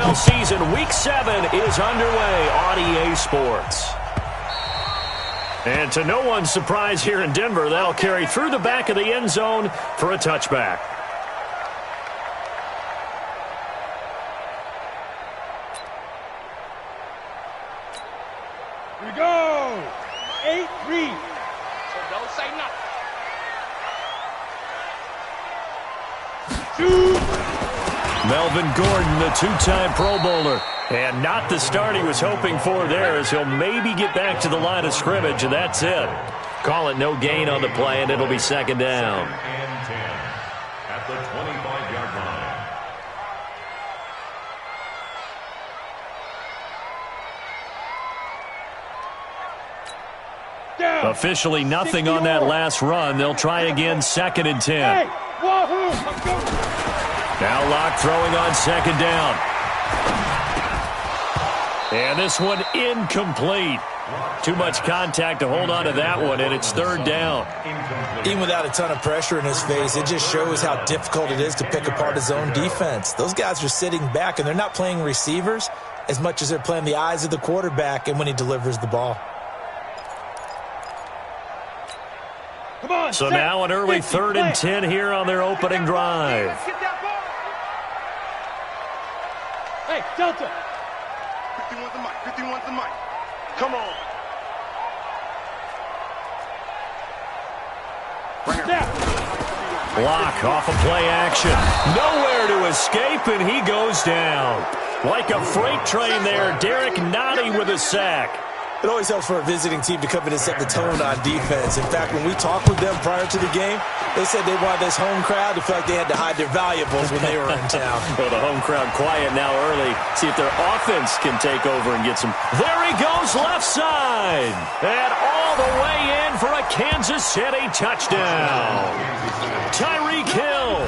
NFL season, Week 7 is underway on EA Sports. And to no one's surprise here in Denver, that'll carry through the back of the end zone for a touchback. Here we go. 8-3. So don't say nothing. Melvin Gordon, the two-time Pro Bowler. And not the start he was hoping for there, as he'll maybe get back to the line of scrimmage, and that's it. Call it no gain on the play, and it'll be second down. Second and 10 at the 25-yard line. Down. Officially nothing on that last run. They'll try again, second and 10. Hey, wahoo, let's go. Now Locke throwing on second down. And this one incomplete. Too much contact to hold on to that one, and it's third down. Even without a ton of pressure in his face, it just shows how difficult it is to pick apart his own defense. Those guys are sitting back, and they're not playing receivers as much as they're playing the eyes of the quarterback and when he delivers the ball. Come on, So set, now an early 50, third and 10 here on their opening drive. Get that ball. Hey, Delta. 51's the mic. 51's the mic. Come on. Down. Block off of play action. Nowhere to escape, and he goes down. Like a freight train there, Derek Nottie with a sack. It always helps for a visiting team to come in and set the tone on defense. In fact, when we talked with them prior to the game, they said they wanted this home crowd to feel like they had to hide their valuables when they were in town. Well, the home crowd quiet now early. See if their offense can take over and get some. There he goes, left side. And all the way in for a Kansas City touchdown. Tyreek Hill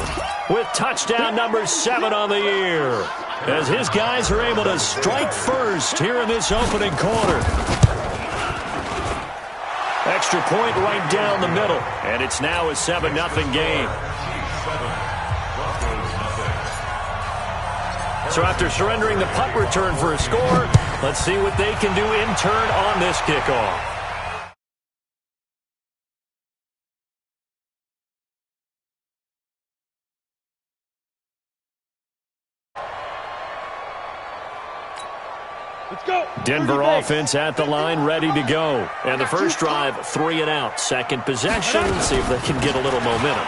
with touchdown number 7 on the year, as his guys are able to strike first here in this opening quarter. Extra point right down the middle, and it's now a 7-0 game. So after surrendering the punt return for a score, let's see what they can do in turn on this kickoff. Let's go. Denver offense at the line, ready to go. And the first drive, 3 and out. Second possession, see if they can get a little momentum.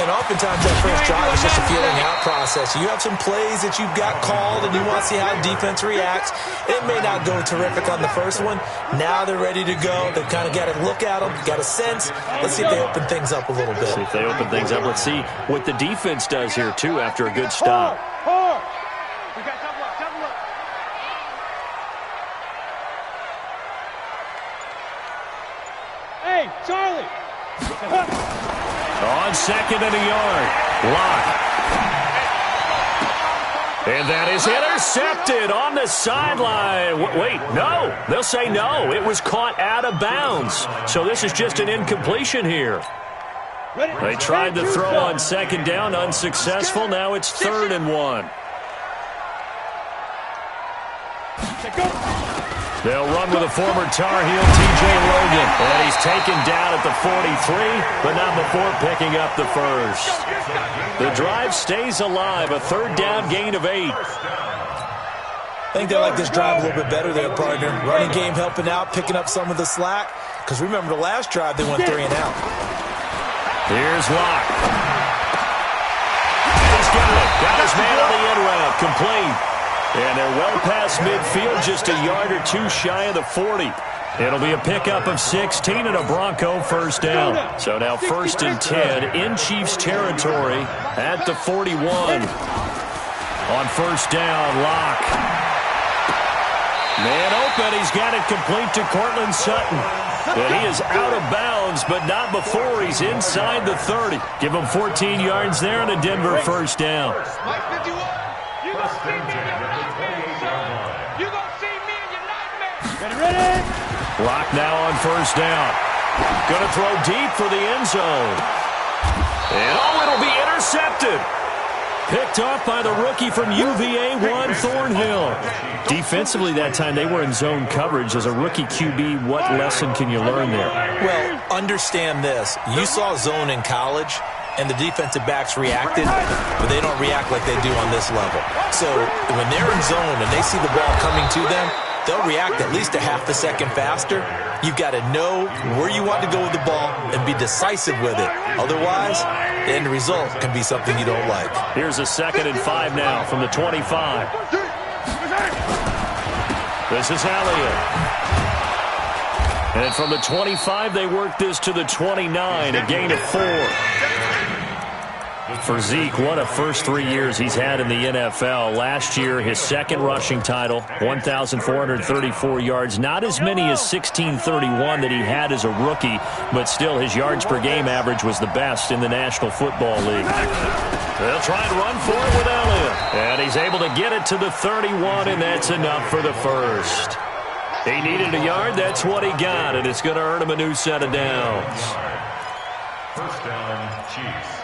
And oftentimes that first drive is just a feeling out process. You have some plays that you've got called and you want to see how defense reacts. It may not go terrific on the first one. Now they're ready to go. They've kind of got to look at them, got a sense. Let's see if they open things up a little bit. See if they open things up. Let's see what the defense does here, too, after a good stop. Hard. We got double up, double up. Hey, Charlie. On second and a yard. Locke. And that is intercepted on the sideline. Wait, no. They'll say no. It was caught out of bounds. So this is just an incompletion here. They tried to throw on second down, unsuccessful. Now it's 3rd and 1. They'll run with a former Tar Heel, T.J. Logan. And he's taken down at the 43, but not before picking up the first. The drive stays alive, a 3rd down gain of 8. I think they like this drive a little bit better there, partner. Running game helping out, picking up some of the slack. Because remember the last drive, they went 3 and out. Here's Locke. He's got it. Got his man on the end route, complete. And they're well past midfield, just a yard or 2 shy of the 40. It'll be a pickup of 16 and a Bronco first down. So now 1st and 10 in Chiefs territory at the 41. On 1st down, Locke. Man open, he's got it complete to Cortland Sutton. And he is out of bounds, but not before he's inside the 30. Give him 14 yards there and a Denver first down. Mike 51. You gonna see me in your nightmare. You gonna see me in your nightmare. Ready? Locke now on 1st down. Gonna throw deep for the end zone. And it'll be intercepted. Picked off by the rookie from UVA, Juan Thornhill. Defensively that time, they were in zone coverage. As a rookie QB, what lesson can you learn there? Well, understand this. You saw zone in college, and the defensive backs reacted, but they don't react like they do on this level. So when they're in zone and they see the ball coming to them, they'll react at least a half a second faster. You've got to know where you want to go with the ball and be decisive with it. Otherwise, the end result can be something you don't like. Here's a 2nd and 5 now from the 25. This is Elliott. And from the 25, they work this to the 29, a gain of 4. For Zeke, what a first 3 years he's had in the NFL. Last year, his second rushing title, 1,434 yards. Not as many as 1,631 that he had as a rookie, but still his yards per game average was the best in the National Football League. They'll try and run for it with Elliott. And he's able to get it to the 31, and that's enough for the first. He needed a yard. That's what he got, and it's going to earn him a new set of downs. First down, Chiefs.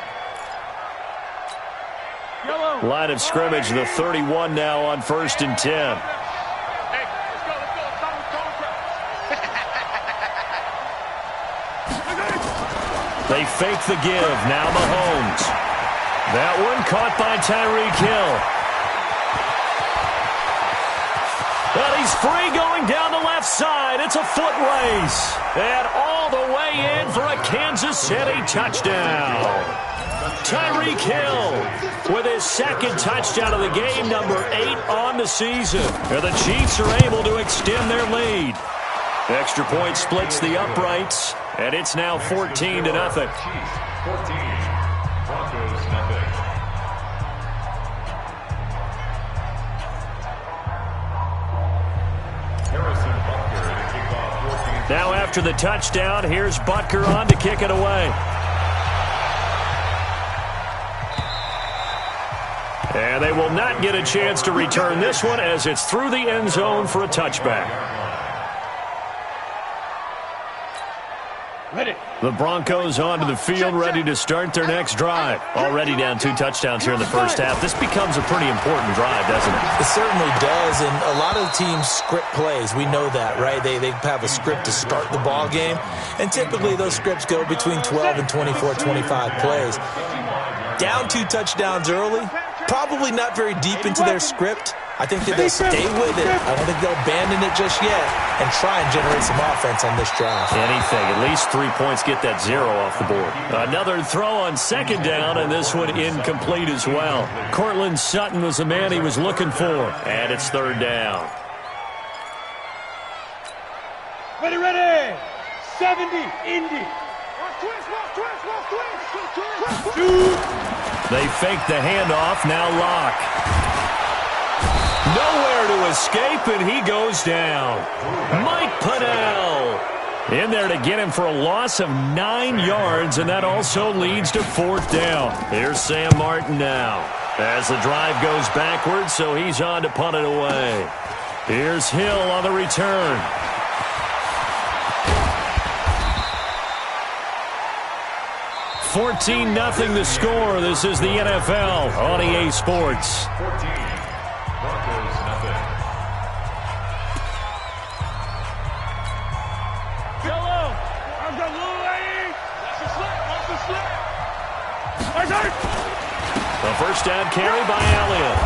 Line of scrimmage, the 31 now on 1st and 10. They fake the give. Now Mahomes. That one caught by Tyreek Hill. But he's free going down the left side. It's a foot race. And all the way in for a Kansas City touchdown. Tyreek Hill with his second touchdown of the game, number 8 on the season. And the Chiefs are able to extend their lead. Extra point splits the uprights, and it's now 14-0. Chiefs 14, Broncos nothing. Harrison Butker to kick off 14. Now after the touchdown, here's Butker on to kick it away. And they will not get a chance to return this one as it's through the end zone for a touchback. Ready. The Broncos onto the field, ready to start their next drive. Already down 2 touchdowns here in the first half. This becomes a pretty important drive, doesn't it? It certainly does, and a lot of the teams script plays. We know that, right? They have a script to start the ball game, and typically those scripts go between 12 and 24, 25 plays. Down 2 touchdowns early, probably not very deep into their script. I think that they'll stay with it. I don't think they'll abandon it just yet and try and generate some offense on this drive. Anything. At least 3 points, get that 0 off the board. Another throw on 2nd down, and this one incomplete as well. Cortland Sutton was the man he was looking for, and it's 3rd down. Ready, ready. 70, Indy. They fake the handoff, now Locke. Nowhere to escape, and he goes down. Mike Pennell in there to get him for a loss of 9 yards, and that also leads to 4th down. Here's Sam Martin now as the drive goes backwards, so he's on to punt it away. Here's Hill on the return. $14-0 the score. This is the NFL on EA Sports. 14, Broncos nothing. Yellow. I've got little lady. Watch the slip. The first down carry by Elliott.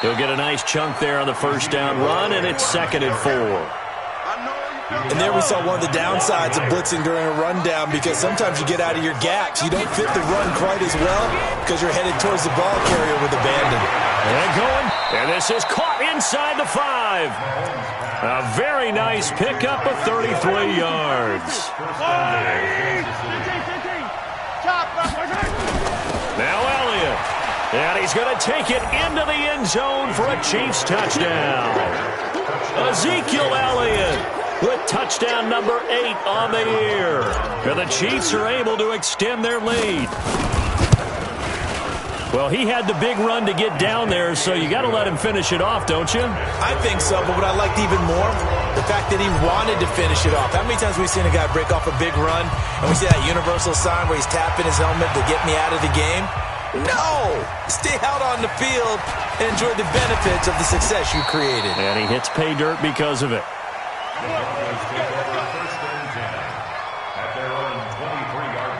He'll get a nice chunk there on the first down run, and it's 2nd and 4. And there we saw one of the downsides of blitzing during a rundown, because sometimes you get out of your gaps. You don't fit the run quite as well because you're headed towards the ball carrier with abandon. And going, and this is caught inside the 5. A very nice pickup of 33 yards. Now Elliott, and he's going to take it into the end zone for a Chiefs touchdown. Ezekiel Elliott with touchdown number 8 on the year. And the Chiefs are able to extend their lead. Well, he had the big run to get down there, so you got to let him finish it off, don't you? I think so, but what I liked even more, the fact that he wanted to finish it off. How many times have we seen a guy break off a big run, and we see that universal sign where he's tapping his helmet to get me out of the game? No! Stay out on the field and enjoy the benefits of the success you created. And he hits pay dirt because of it. The Broncos take over first and 10 at their own 23-yard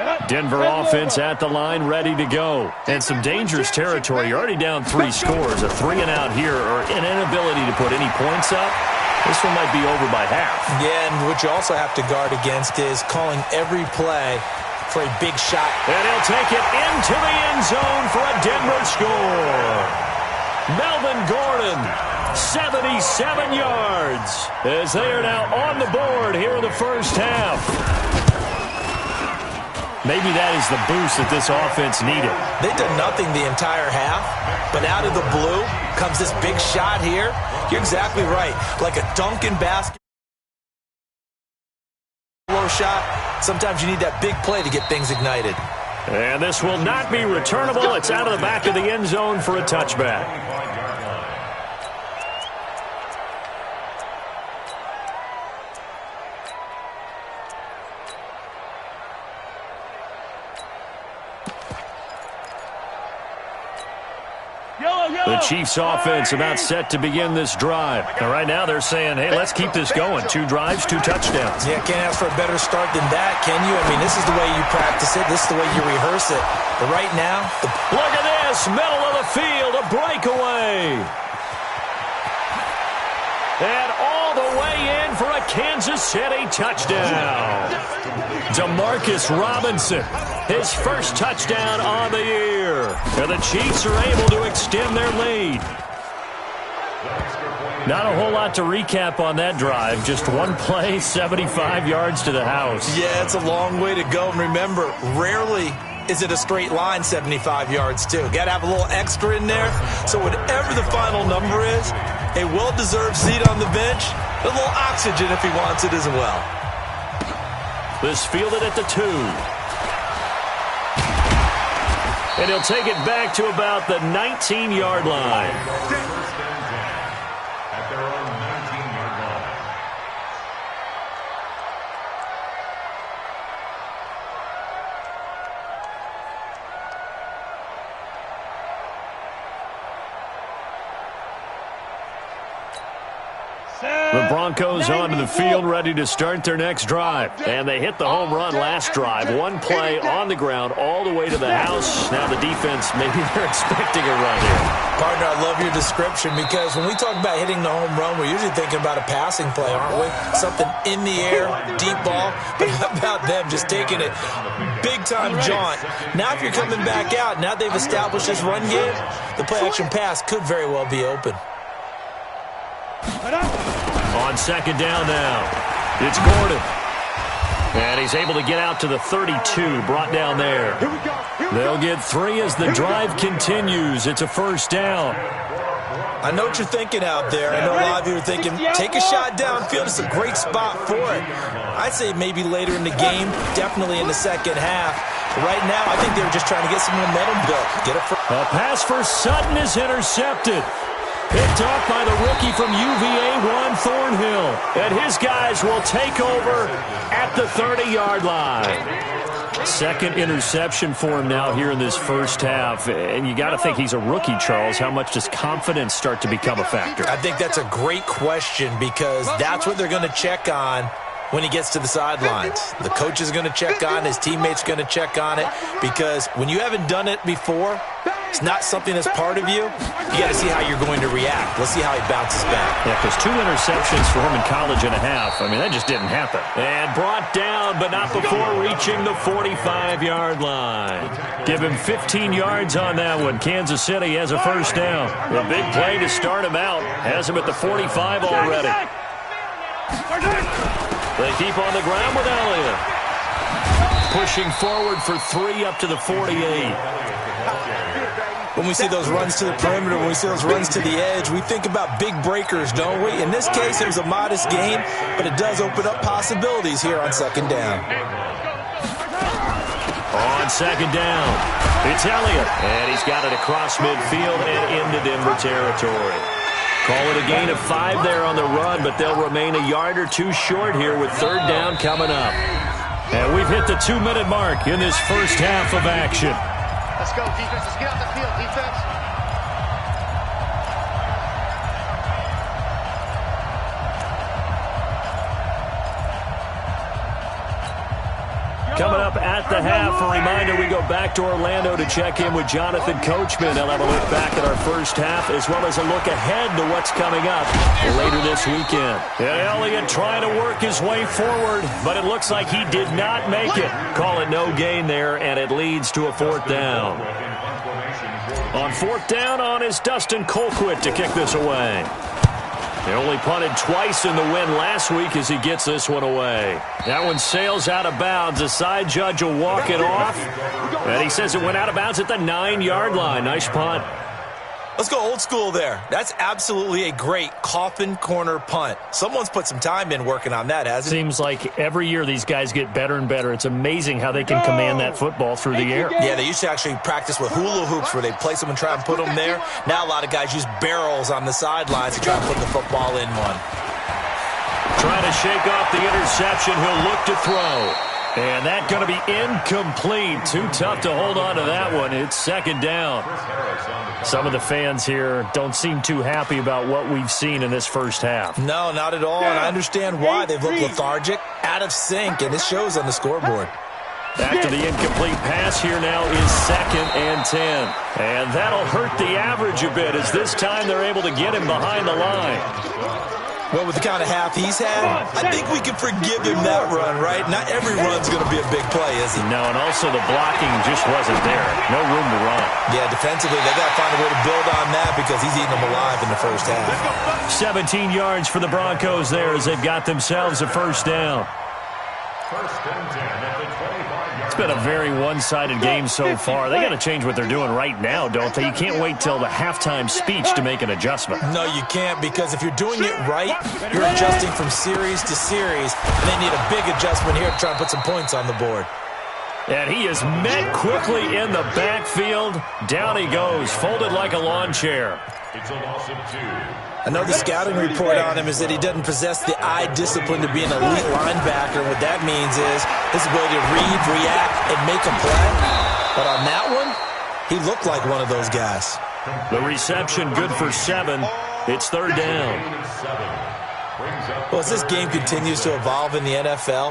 line. Denver offense at the line, ready to go. And some dangerous territory. You're already down 3 scores. A 3-and-out here, or an inability to put any points up. This one might be over by half. Yeah, and what you also have to guard against is calling every play for a big shot. And he'll take it into the end zone for a Denver score. Melvin Gordon, 77 yards, as they are now on the board here in the first half. Maybe that is the boost that this offense needed. They've done nothing the entire half, but out of the blue comes this big shot here. You're exactly right. Like a Duncan basket shot, sometimes you need that big play to get things ignited. And this will not be returnable. It's out of the back of the end zone for a touchback. The Chiefs offense about set to begin this drive. And right now they're saying, hey, let's keep this going. 2 drives, 2 touchdowns. Yeah, can't ask for a better start than that, can you? I mean, this is the way you practice it. This is the way you rehearse it. But right now, look at this, middle of the field, a breakaway. And all the way in for a Kansas City touchdown. Demarcus Robinson, his first touchdown on the year. And the Chiefs are able to extend their lead. Not a whole lot to recap on that drive. Just one play, 75 yards to the house. Yeah, it's a long way to go. And remember, rarely is it a straight line 75 yards, too. Got to have a little extra in there. So whatever the final number is, a well-deserved seat on the bench, a little oxygen if he wants it as well. This fielded at the 2. And he'll take it back to about the 19-yard line. First and 10 at their own 19-yard line. The Broncos onto the field, ready to start their next drive. And they hit the home run last drive. One play on the ground all the way to the house. Now the defense, maybe they're expecting a run here. Partner, I love your description because when we talk about hitting the home run, we're usually thinking about a passing play, aren't we? Something in the air, deep ball. But how about them just taking it big-time jaunt? Now if you're coming back out, now they've established this run game, the play-action pass could very well be open. On second down now, it's Gordon. And he's able to get out to the 32, brought down there. They'll get 3 as the drive continues. It's a first down. I know what you're thinking out there. I know a lot of you are thinking, take a shot downfield. It's a great spot for it. I'd say maybe later in the game, definitely in the second half. But right now, I think they were just trying to get some momentum built. A pass for Sutton is intercepted. Picked off by the rookie from UVA, Juan Thornhill. And his guys will take over at the 30-yard line. Second interception for him now here in this first half. And you got to think he's a rookie, Charles. How much does confidence start to become a factor? I think that's a great question because that's what they're going to check on when he gets to the sidelines. The coach is going to check on, his teammates going to check on it, because when you haven't done it before, it's not something that's part of you. You got to see how you're going to react. Let's see how he bounces back. Yeah, because 2 interceptions for him in college and a half. I mean, that just didn't happen. And brought down, but not before reaching the 45-yard line. Give him 15 yards on that one. Kansas City has a first down. A big play to start him out. Has him at the 45 already. They keep on the ground with Elliott. Pushing forward for 3 up to the 48. When we see those runs to the perimeter, when we see those runs to the edge, we think about big breakers, don't we? In this case, it was a modest gain, but it does open up possibilities here on second down. On second down, it's Elliott. And he's got it across midfield and into Denver territory. Call it a gain of 5 there on the run, but they'll remain a yard or 2 short here with third down coming up. And we've hit the 2-minute mark in this first half of action. Let's go, defense. Let's get out the field, defense. Coming up at the half, a reminder, we go back to Orlando to check in with Jonathan Coachman. They'll have a look back at our first half as well as a look ahead to what's coming up later this weekend. And Elliott trying to work his way forward, but it looks like he did not make it. Call it no gain there, and it leads to a fourth down. On fourth down is Dustin Colquitt to kick this away. They only punted twice in the win last week as he gets this one away. That one sails out of bounds. The side judge will walk it off. And he says it went out of bounds at the 9-yard line. Nice punt. Let's go old school there. That's absolutely a great coffin corner punt. Someone's put some time in working on that, hasn't it? Seems like every year these guys get better and better. It's amazing how they can command that football through the air. Yeah, they used to actually practice with hula hoops where they place them and try and put them there. Now a lot of guys use barrels on the sidelines to try and put the football in one. Trying to shake off the interception. He'll look to throw. And that's going to be incomplete. Too tough to hold on to that one. It's second down. Some of the fans here don't seem too happy about what we've seen in this first half. No, not at all, and I understand why. They've looked lethargic, out of sync, and it shows on the scoreboard. Back to the incomplete pass. Here now is 2nd and 10. And that'll hurt the average a bit as this time they're able to get him behind the line. Well, with the kind of half he's had, I think we can forgive him that run, right? Not every run's going to be a big play, is it? No, and also the blocking just wasn't there. No room to run. Yeah, defensively, they got to find a way to build on that because he's eating them alive in the first half. 17 yards for the Broncos there as they've got themselves a first down. First and 10 at the 25-yard. It's been a very one-sided game so far. They got to change what they're doing right now, don't they? You can't wait till the halftime speech to make an adjustment. No, you can't, because if you're doing it right, you're adjusting from series to series, and they need a big adjustment here to try and put some points on the board. And he is met quickly in the backfield. Down he goes, folded like a lawn chair. It's a loss of 2. I know the scouting report on him is that he doesn't possess the eye discipline to be an elite linebacker. What that means is his ability to read, react, and make a play. But on that one, he looked like one of those guys. The reception good for 7. It's third down. Well, as this game continues to evolve in the NFL,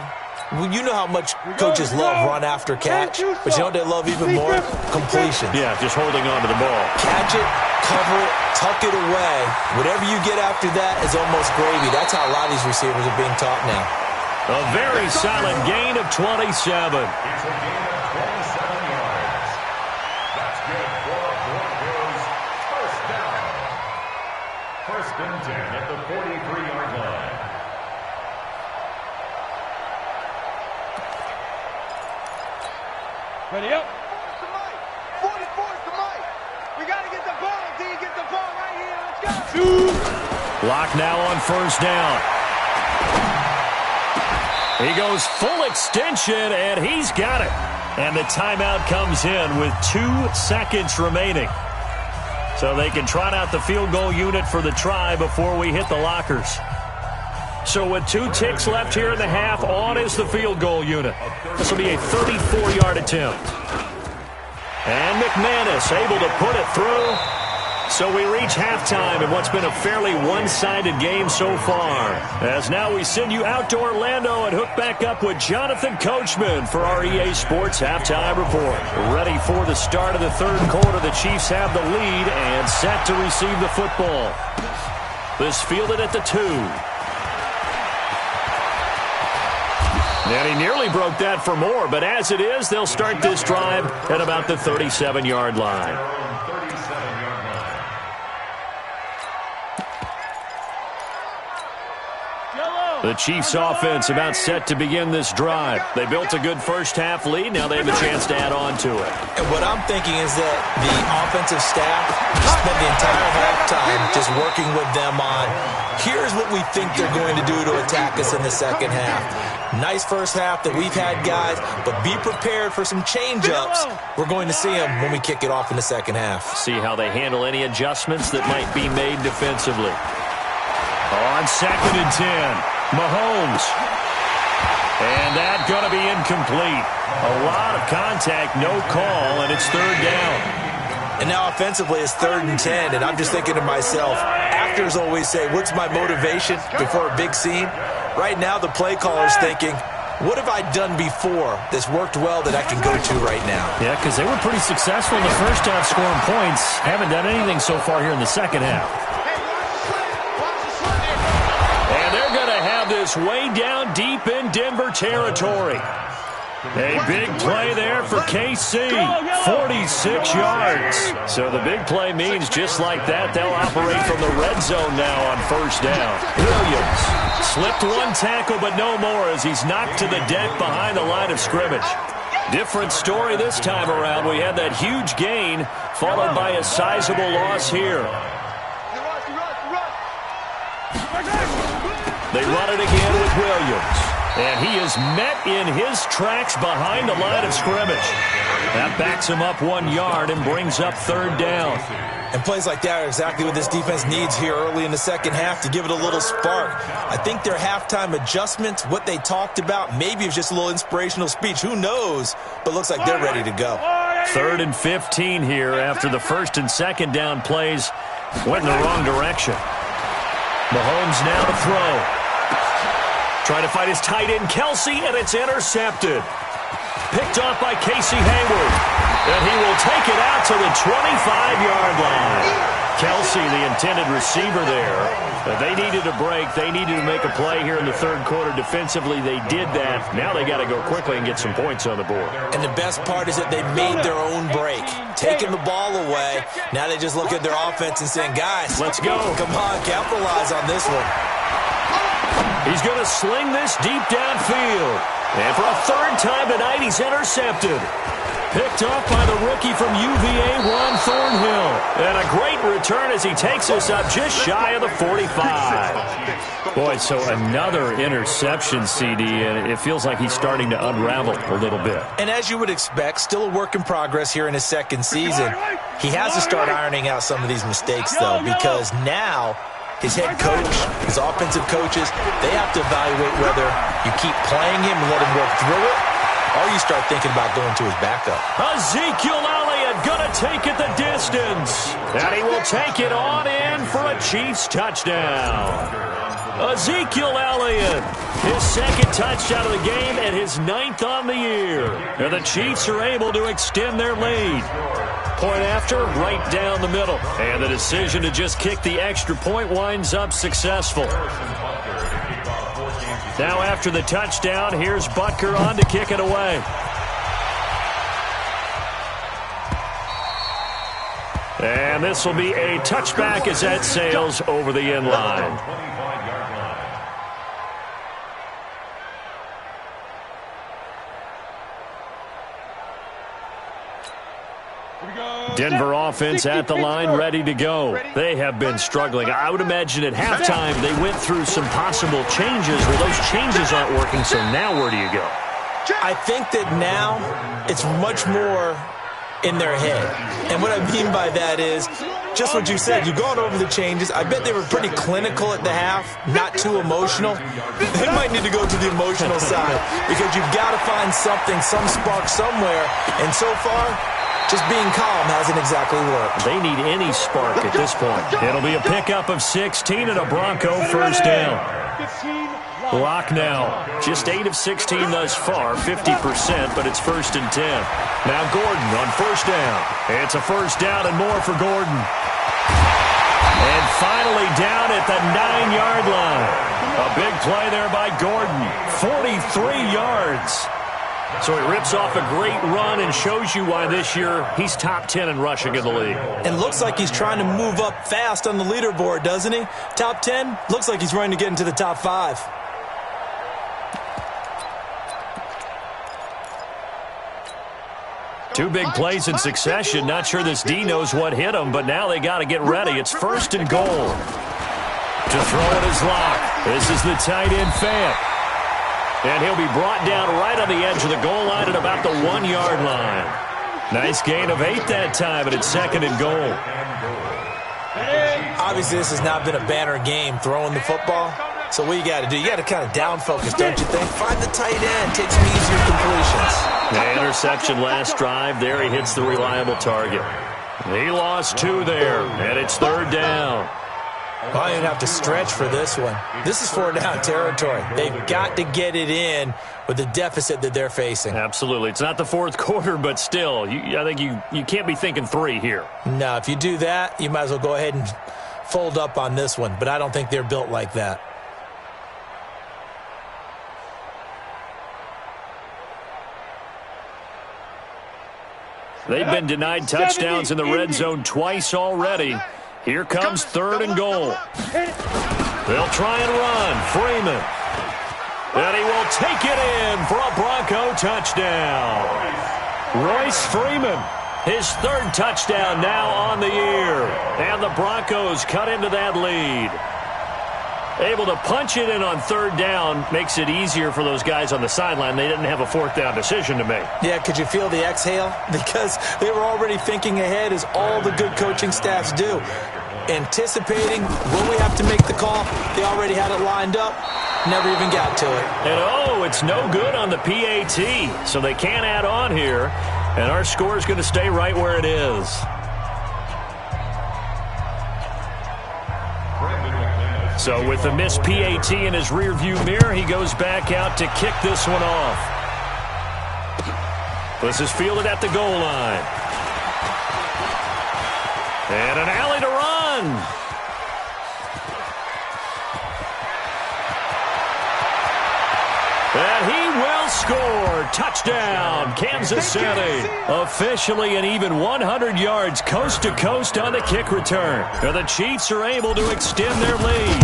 you know how much coaches love run after catch, but you know what they love even more? Completion. Yeah, just holding on to the ball. Catch it, cover it, tuck it away. Whatever you get after that is almost gravy. That's how a lot of these receivers are being taught now. A very solid gain of 27. It's a gain of 27 yards. That's good for Broncos. First down. First and 10 at the 43-yard line. Ready up. 44 is the mic. We got to get the ball. D, get the ball right here. Let's go. Lock now on first down. He goes full extension, and he's got it. And the timeout comes in with 2 seconds remaining. So they can trot out the field goal unit for the try before we hit the lockers. So with 2 ticks left here in the half, on is the field goal unit. This will be a 34-yard attempt. And McManus able to put it through. So we reach halftime in what's been a fairly one-sided game so far. As now we send you out to Orlando and hook back up with Jonathan Coachman for our EA Sports Halftime Report. Ready for the start of the third quarter. The Chiefs have the lead and set to receive the football. This fielded at the 2. And he nearly broke that for more, but as it is, they'll start this drive at about the 37-yard line. The Chiefs offense about set to begin this drive. They built a good first half lead. Now they have a chance to add on to it. And what I'm thinking is that the offensive staff spent the entire halftime just working with them on, here's what we think they're going to do to attack us in the second half. Nice first half that we've had, guys, but be prepared for some change-ups. We're going to see them when we kick it off in the second half. See how they handle any adjustments that might be made defensively. On 2nd and 10, Mahomes. And that's going to be incomplete. A lot of contact, no call, and it's third down. And now offensively it's 3rd and 10, and I'm just thinking to myself, actors always say, what's my motivation before a big scene? Right now the play caller's thinking, what have I done before that's worked well that I can go to right now? Yeah, because they were pretty successful in the first half scoring points. Haven't done anything so far here in the second half. And they're going to have this way down deep in Denver territory. A big play there for KC, 46 yards. So the big play means just like that, they'll operate from the red zone now on first down. Williams slipped one tackle, but no more as he's knocked to the deck behind the line of scrimmage. Different story this time around. We had that huge gain, followed by a sizable loss here. They run it again with Williams. And he is met in his tracks behind the line of scrimmage. That backs him up 1 yard and brings up third down. And plays like that are exactly what this defense needs here early in the second half to give it a little spark. I think their halftime adjustment, what they talked about, maybe it's just a little inspirational speech. Who knows? But looks like they're ready to go. 3rd and 15 here after the first and second down plays went in the wrong direction. Mahomes now to throw. Trying to fight his tight end, Kelsey, and it's intercepted. Picked off by Casey Hayward. And he will take it out to the 25-yard line. Kelsey, the intended receiver there. But they needed a break. They needed to make a play here in the third quarter. Defensively, they did that. Now they got to go quickly and get some points on the board. And the best part is that they made their own break. Taking the ball away. Now they just look at their offense and saying, guys, let's go. Come on, capitalize on this one. He's going to sling this deep downfield. And for a third time tonight, he's intercepted. Picked off by the rookie from UVA, Juan Thornhill. And a great return as he takes us up just shy of the 45. Boy, so another interception, CD, and it feels like he's starting to unravel a little bit. And as you would expect, still a work in progress here in his second season. He has to start ironing out some of these mistakes, though, because now his head coach, his offensive coaches, they have to evaluate whether you keep playing him and let him work through it, or you start thinking about going to his backup. Ezekiel Elliott going to take it the distance. And he will take it on in for a Chiefs touchdown. Ezekiel Elliott, his second touchdown of the game and his 9th on the year. And the Chiefs are able to extend their lead. Point after, right down the middle. And the decision to just kick the extra point winds up successful. Now after the touchdown, here's Butker on to kick it away. And this will be a touchback as that sails over the end line. Denver offense at the line, ready to go. They have been struggling. I would imagine at halftime they went through some possible changes. Well, those changes aren't working, so now where do you go? I think that now it's much more in their head. And what I mean by that is just what you said. You've gone over the changes. I bet they were pretty clinical at the half, not too emotional. They might need to go to the emotional side because you've got to find something, some spark somewhere. And so far, just being calm hasn't exactly worked. They need any spark at this point. It'll be a pickup of 16 and a Bronco first down. Lock now. Just 8 of 16 thus far, 50%, but it's 1st and 10. Now Gordon on first down. It's a first down and more for Gordon. And finally down at the 9-yard line. A big play there by Gordon. 43 yards. So he rips off a great run and shows you why this year he's top 10 in rushing in the league. And looks like he's trying to move up fast on the leaderboard, doesn't he? Top 10, looks like he's running to get into the top 5. Two big plays in succession. Not sure this D knows what hit him, but now they got to get ready. It's 1st and goal. To throw it is Locke. This is the tight end Fant. And he'll be brought down right on the edge of the goal line at about the 1-yard line. Nice gain of 8 that time, but it's 2nd and goal. Obviously, this has not been a banner game throwing the football. So what you got to do, you got to kind of down focus, don't you think? Find the tight end, take some easier completions. The interception last drive. There he hits the reliable target. He lost 2 there, and it's 3rd down. Well, I didn't have to stretch for this one. This is 4th-down territory. They've got to get it in with the deficit that they're facing. Absolutely. It's not the 4th quarter, but still, I think you can't be thinking 3 here. No, if you do that, you might as well go ahead and fold up on this one, but I don't think they're built like that. They've been denied touchdowns in the red zone twice already. Here comes 3rd and goal. They'll try and run. Freeman. And he will take it in for a Bronco touchdown. Royce Freeman, his 3rd touchdown now on the year. And the Broncos cut into that lead. Able to punch it in on 3rd down makes it easier for those guys on the sideline. They didn't have a 4th down decision to make. Yeah, could you feel the exhale? Because they were already thinking ahead, as all the good coaching staffs do. Anticipating, will we have to make the call? They already had it lined up. Never even got to it. And it's no good on the PAT. So they can't add on here. And our score is going to stay right where it is. So with the missed PAT in his rearview mirror, he goes back out to kick this one off. This is fielded at the goal line. And an alley to run. And he will score. Touchdown, Kansas City. Officially an even 100 yards coast to coast on the kick return. And the Chiefs are able to extend their lead.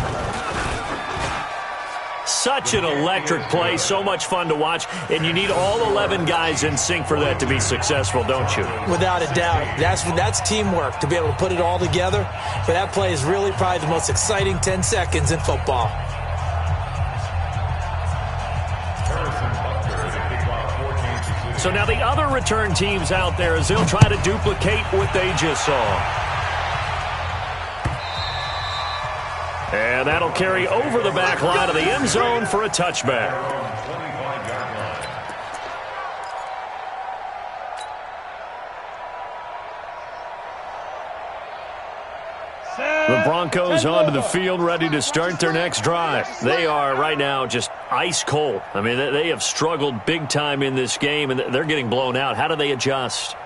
Such an electric play, so much fun to watch, and you need all 11 guys in sync for that to be successful, don't you? Without a doubt. That's teamwork, to be able to put it all together. But that play is really probably the most exciting 10 seconds in football. So now the other return teams out there, as they'll try to duplicate what they just saw. And that'll carry over the back line of the end zone for a touchback. The Broncos onto the field, ready to start their next drive. They are right now just ice cold. I mean, they have struggled big time in this game, and they're getting blown out. How do they adjust?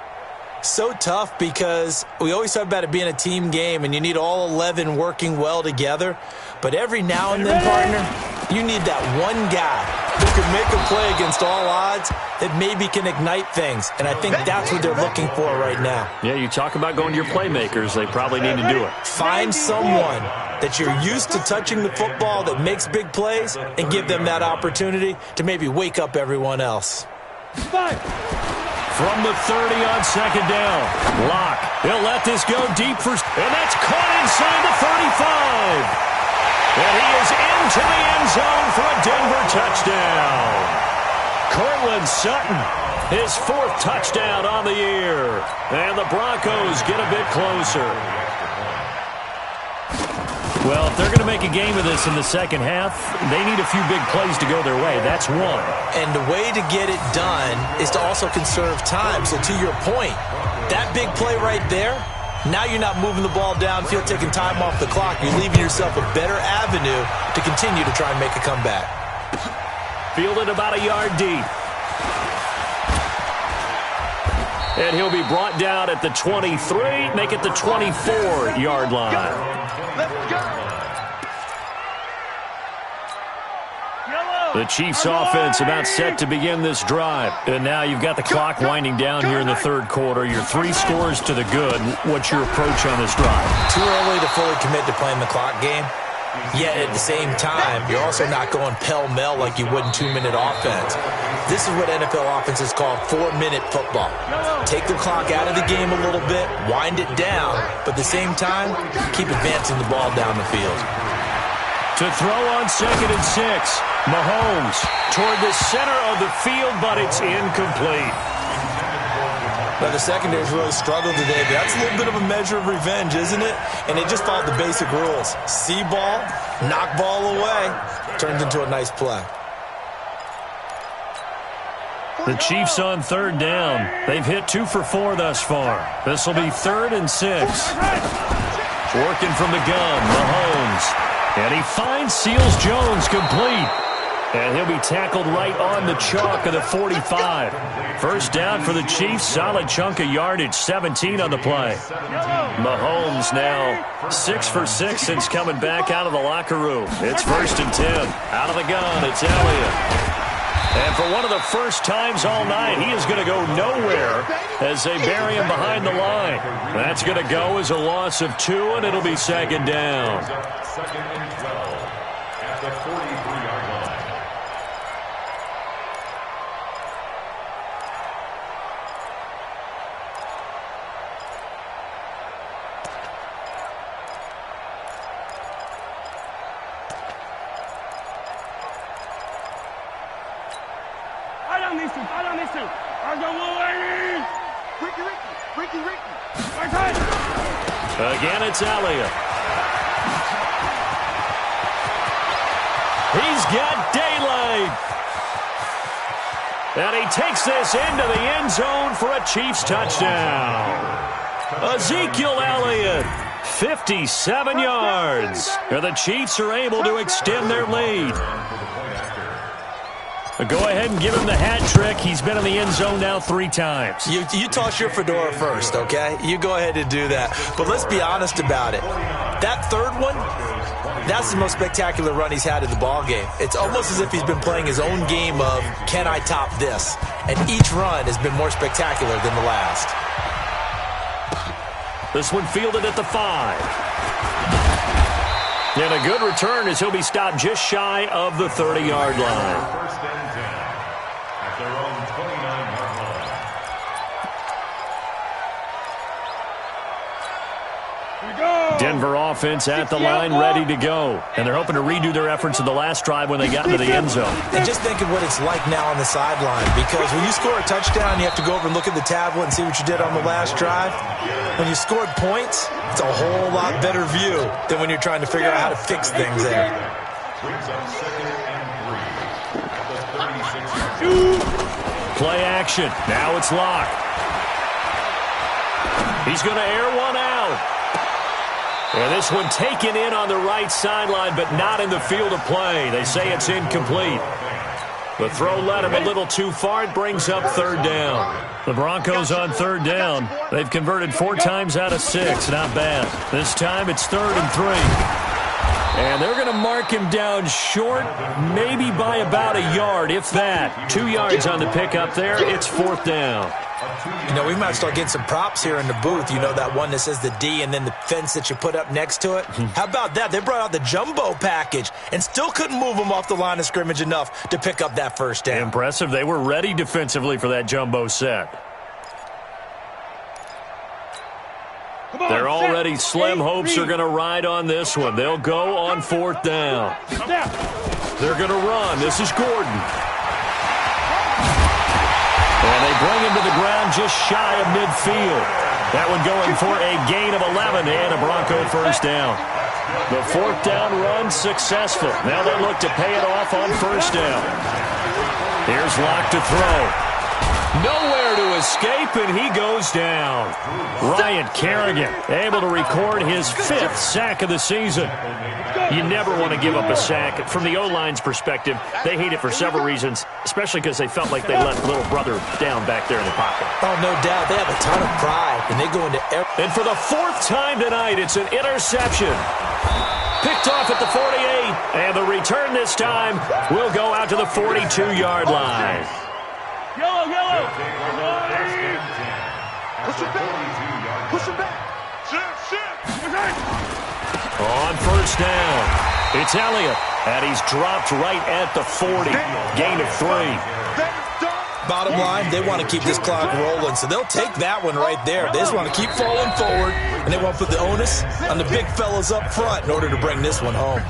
So tough, because we always talk about it being a team game, and you need all 11 working well together. But every now and then, partner, you need that one guy who can make a play against all odds that maybe can ignite things. And I think that's what they're looking for right now. Yeah, you talk about going to your playmakers. They probably need to do it. Find someone that you're used to touching the football that makes big plays and give them that opportunity to maybe wake up everyone else. From the 30 on 2nd down. Locke. He'll let this go deep for... And that's caught inside the 35. And he is into the end zone for a Denver touchdown. Cortland Sutton, his 4th touchdown on the year. And the Broncos get a bit closer. Well, if they're going to make a game of this in the second half, they need a few big plays to go their way. That's one. And the way to get it done is to also conserve time. So to your point, that big play right there, now you're not moving the ball downfield, taking time off the clock. You're leaving yourself a better avenue to continue to try and make a comeback. Fielded about a yard deep. And he'll be brought down at the 23, make it the 24-yard line. Let's go. The Chiefs offense about set to begin this drive. And now you've got the clock winding down here in the 3rd quarter. You're 3 scores to the good. What's your approach on this drive? Too early to fully commit to playing the clock game. Yet at the same time, you're also not going pell-mell like you would in 2-minute offense. This is what NFL offenses call 4-minute football. Take the clock out of the game a little bit, wind it down, but at the same time, keep advancing the ball down the field. To throw on 2nd and 6. Mahomes toward the center of the field, but it's incomplete. Now, the secondary's really struggled today, but that's a little bit of a measure of revenge, isn't it? And they just followed the basic rules. See ball, knock ball away, turns into a nice play. The Chiefs on third down. They've hit 2 for 4 thus far. This will be 3rd and 6. Working from the gun, Mahomes. And he finds Seals Jones complete. And he'll be tackled right on the chalk of the 45. First down for the Chiefs. Solid chunk of yardage, 17 on the play. Mahomes now 6 for 6 since coming back out of the locker room. It's 1st and 10. Out of the gun, it's Elliott. And for one of the first times all night, he is going to go nowhere as they bury him behind the line. That's going to go as a loss of 2, and it'll be 2nd down. 2nd and 12 at the 43-yard line. Again, it's Elliott. He's got daylight. And he takes this into the end zone for a Chiefs touchdown. Ezekiel Elliott, 57 yards. And the Chiefs are able to extend their lead. Go ahead and give him the hat trick. He's been in the end zone now 3 times. You toss your fedora first, okay? You go ahead and do that. But let's be honest about it. That third one, that's the most spectacular run he's had in the ballgame. It's almost as if he's been playing his own game of, can I top this? And each run has been more spectacular than the last. This one fielded at the 5. And a good return as he'll be stopped just shy of the 30-yard line. Their own 29-yard line. Denver offense at the line, ready to go. And they're hoping to redo their efforts in the last drive when they got into the end zone. And just think of what it's like now on the sideline, because when you score a touchdown, you have to go over and look at the tablet and see what you did on the last drive. When you scored points, it's a whole lot better view than when you're trying to figure out how to fix things there. Brings up 2nd and 3 at the 36-yard line. Play action. Now it's Locke. He's going to air one out. And this one taken in on the right sideline, but not in the field of play. They say it's incomplete. The throw led him a little too far. It brings up 3rd down. The Broncos on 3rd down. They've converted 4 times out of 6. Not bad. This time it's 3rd and 3. And they're going to mark him down short, maybe by about a yard, if that. 2 yards on the pickup there. It's 4th down. You know, we might start getting some props here in the booth. You know, that one that says the D and then the fence that you put up next to it? How about that? They brought out the jumbo package and still couldn't move them off the line of scrimmage enough to pick up that 1st down. Impressive. They were ready defensively for that jumbo set. They're already slim hopes are going to ride on this one. They'll go on 4th down. They're going to run. This is Gordon. And they bring him to the ground just shy of midfield. That one going for a gain of 11 and a Bronco 1st down. The 4th down run successful. Now they look to pay it off on 1st down. Here's Locke to throw. Nowhere to escape, and he goes down. Ryan Kerrigan able to record his 5th sack of the season. You never want to give up a sack. From the O-line's perspective, they hate it for several reasons, especially because they felt like they left little brother down back there in the pocket. Oh, no doubt. They have a ton of pride, and they go into every... And for the 4th time tonight, it's an interception. Picked off at the 48, and the return this time will go out to the 42-yard line. Yellow. Push him back. Push him back. Shit. On 1st down, it's Elliott, and he's dropped right at the 40. Gain of 3. Bottom line, they want to keep this clock rolling, so they'll take that one right there. They just want to keep falling forward, and they want to put the onus on the big fellas up front in order to bring this one home.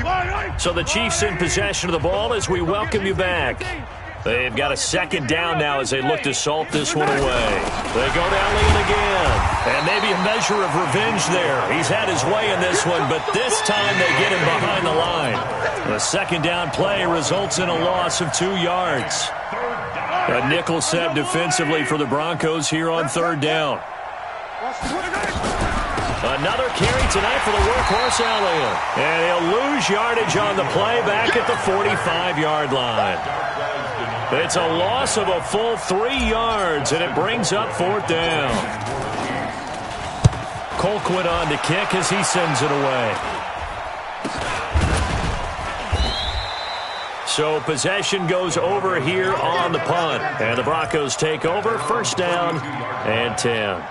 So the Chiefs in possession of the ball as we welcome you back. They've got a second down now as they look to salt this one away. They go down Lean again. And maybe a measure of revenge there. He's had his way in this one, but this time they get him behind the line. The second down play results in a loss of 2 yards. A nickel set defensively for the Broncos here on third down. Another carry tonight for the workhorse Elliott. And he'll lose yardage on the play back at the 45-yard line. It's a loss of a full 3 yards, and it brings up fourth down. Colquitt on to kick as he sends it away. So possession goes over here on the punt. And the Broncos take over, first down and 10.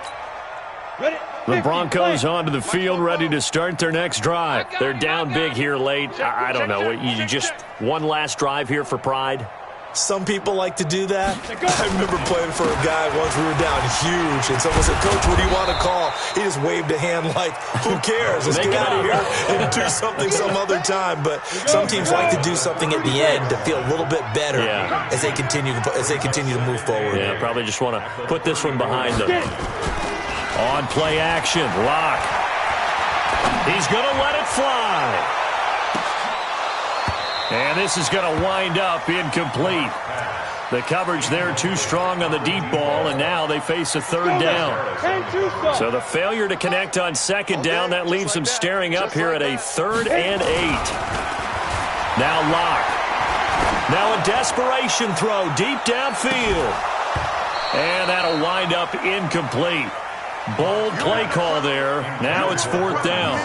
The Broncos onto the field, ready to start their next drive. They're down big here late. I don't know. You just one last drive here for pride? Some people like to do that. I remember playing for a guy once. We were down huge, and someone said, "Coach, what do you want to call?" He just waved a hand like, "Who cares? Let's get out of here and do something some other time." But some teams like to do something at the end to feel a little bit better as they continue to move forward. Yeah, probably just want to put this one behind them. On play action, Locke. He's going to let it fly. And this is going to wind up incomplete. The coverage there too strong on the deep ball, and now they face a third down. So the failure to connect on second down, that leaves them staring up here at a 3rd and 8. Now Locke. Now a desperation throw deep downfield. And that'll wind up incomplete. Bold play call there. Now it's fourth down.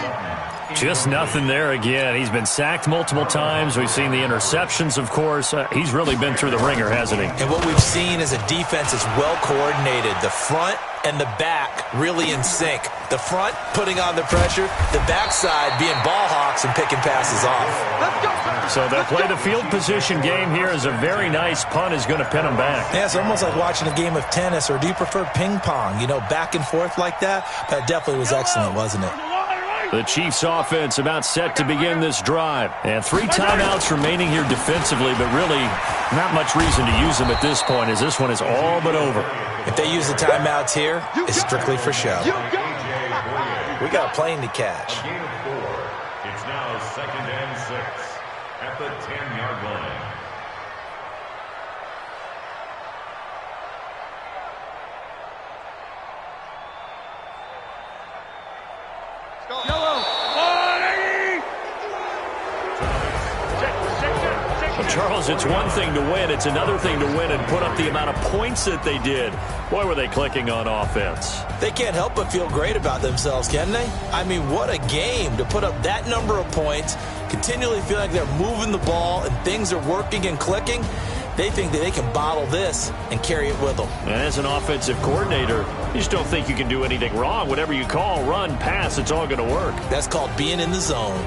Just nothing there again. He's been sacked multiple times. We've seen the interceptions, of course. He's really been through the ringer, hasn't he? And what we've seen is a defense is well coordinated. The front and the back really in sync. The front putting on the pressure, the backside being ball hawks and picking passes off. So they'll play the field position game here as a very nice punt is going to pin them back. Yeah, it's almost like watching a game of tennis, or do you prefer ping pong? You know, back and forth like that? That definitely was excellent, wasn't it? The Chiefs offense about set to begin this drive. And 3 timeouts remaining here defensively, but really not much reason to use them at this point, as this one is all but over. If they use the timeouts here, it's strictly for show. We got a plane to catch. It's now 2nd and 6 at the 10-yard line. Charles, it's one thing to win. It's another thing to win and put up the amount of points that they did. Boy, were they clicking on offense. They can't help but feel great about themselves, can they? I mean, what a game to put up that number of points, continually feel like they're moving the ball and things are working and clicking. They think that they can bottle this and carry it with them. And as an offensive coordinator, you just don't think you can do anything wrong. Whatever you call, run, pass, it's all going to work. That's called being in the zone.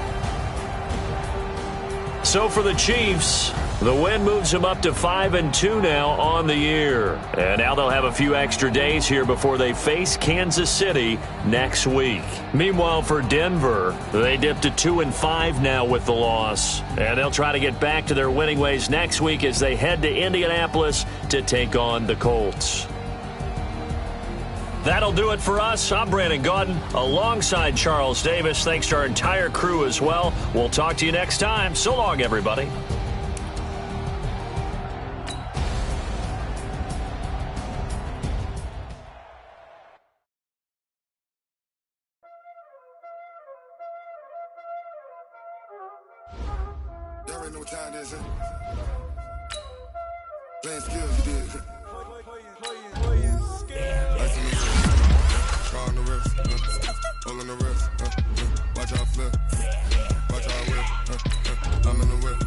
So for the Chiefs, the win moves them up to 5-2 now on the year. And now they'll have a few extra days here before they face Kansas City next week. Meanwhile, for Denver, they dipped to 2-5 now with the loss. And they'll try to get back to their winning ways next week as they head to Indianapolis to take on the Colts. That'll do it for us. I'm Brandon Gaudin alongside Charles Davis. Thanks to our entire crew as well. We'll talk to you next time. So long, everybody. Y'all already know what time it is, playing skills, you did. Ice on the wrist, car on the wrist, hole in the wrist, watch out flip, watch out whip, I'm in the whip,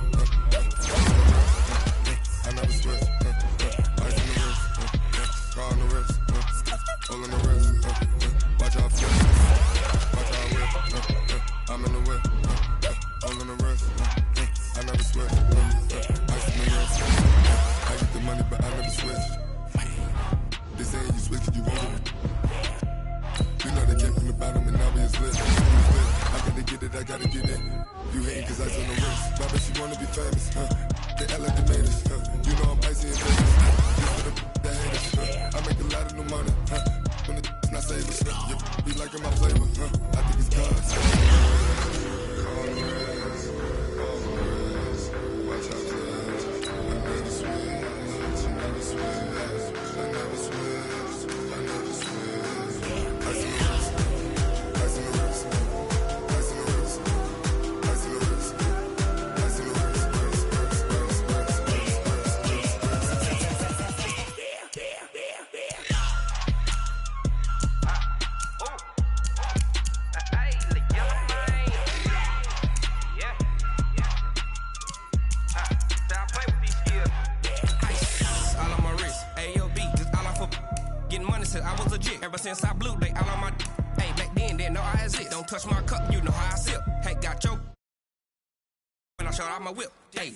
I never switch, ice on the wrist, car on the wrist, hole in the wrist, watch out flip, watch out whip, I'm in the whip, hole in the wrist, I never switch, ice on the wrist, I get the money but I never switch. They say you switch it, you won't get it. You know they came from the bottom and now we is lit. I gotta get it, I gotta get it. You hating cause I on the wrist. Baba, she wanna be famous, they act like they made us. You know I'm icy and Vegas. The haters. I make a lot of new money. When the not saving. You be liking my flavor. I think it's God's. All the rest. Watch out for us. I never switch. I never switch. I never switch. I never switch. I see the rest. I see the rest. I see the rest. I see the rest. I see the rest. I was legit ever since I blew they all on my hey back then didn't know I exist. Don't touch my cup, you know how I sip. Hey, got your when I showed out my whip. Hey.